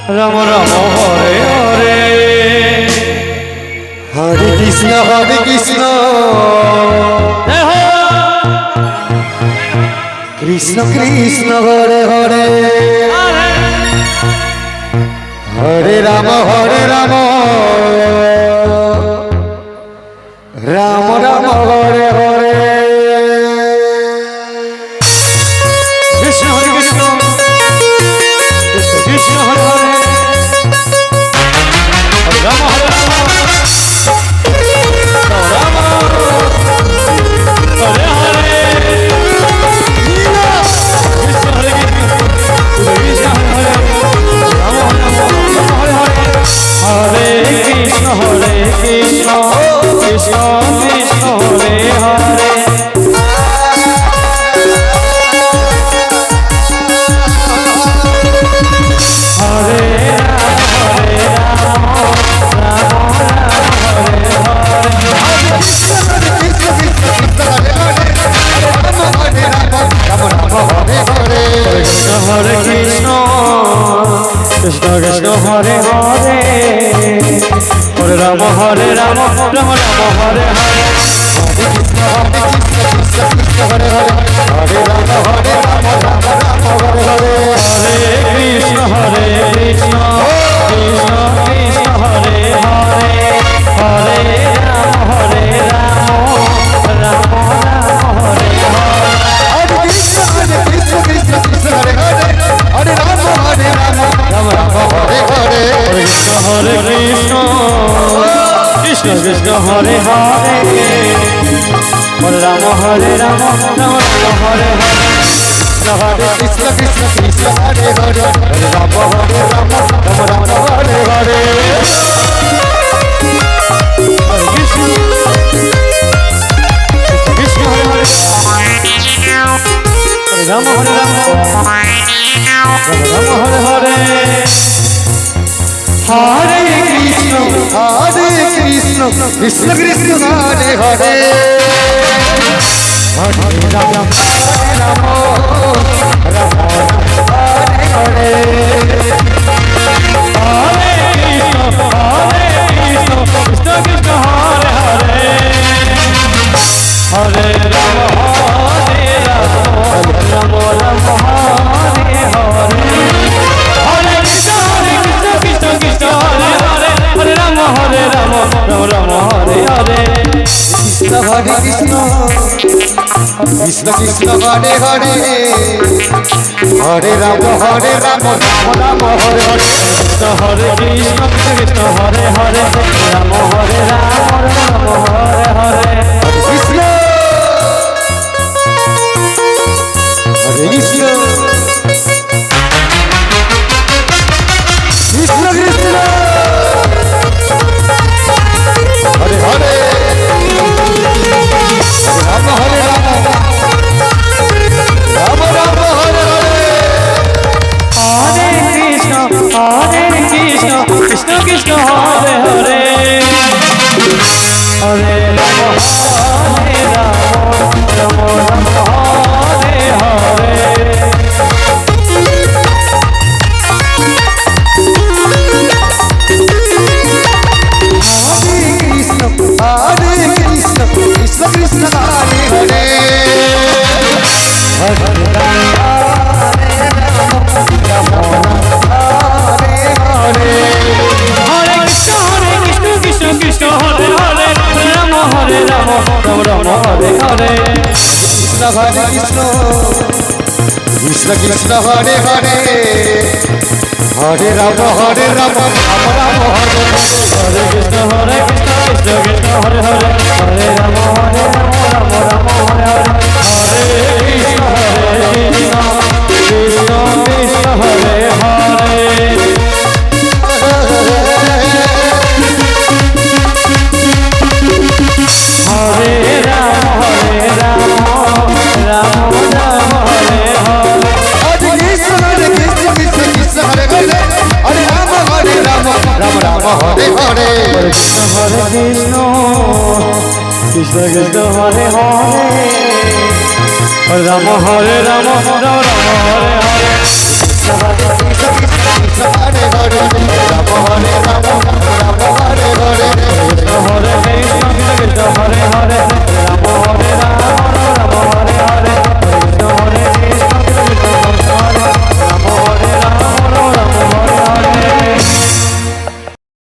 Ram Ram Hare Hare Hare Krishna Krishna Krishna Hare Hare Hare Ram Ram Ram Hare Hare Krishna Hare Krishna Krishna Krishna Hare Hare Hare Ram Hare Ram Ram Hare Hare Krishna Hare Krishna Krishna Hare Hare Ram Hare Ram Hare Hare Hare Krishna Krishna Krishna Hare Hare Hare Krishna Krishna Krishna Hare Hare Hare Ram Ram Ram Hare Hare Hare Ram Hare Krishna Krishna Krishna Hare Hare Hare Ram Ram Hare Hare Krishna Krishna Krishna Hare Hare Hare Ram Ram Hare Hare Hare Krishna Krishna Krishna Hare Hare Hare Ram Ram Hare Hare Hare Krishna Krishna Hare Hare Hare Ram Ram Hare Hare Hare Krishna Krishna Krishna Hare Hare Hare Ram Ram Hare Krishna Krishna Hare Hare Hare Ram Ram Hare Hare Hare Krishna Krishna Krishna Hare Hare Hare Ram Ram Hare Hare Krishna Hare Krishna Krishna Krishna Hare Hare Hare Ram Ram Hare Hare Krishna Hare Krishna Krishna Hare Hare Ram Hare Hare Krishna Hare Krishna Krishna Krishna Hare Hare Ram Hare Ram Ram Hare Hare Hare Krishna Krishna Krishna Hare Hare Hare Ram Ram Hare Hare Krishna Krishna Krishna Hare Hare Hare Krishna Krishna Krishna Hare Hare Ram Ram Hare Hare Krishna Hare Krishna Krishna Krishna Hare Hare Hare Ram Hare Ram Hare Hare Krishna Krishna Krishna Hare Hare Hare Ram Hare Ram Hare Hare Hare Krishna Krishna Krishna Hare Hare Hare Ram Ram Hare Hare Hare Krishna Krishna Krishna Hare Hare Hare Ram Hare Hare Krishna Krishna Krishna Hare Hare Hare Ram Hare Hare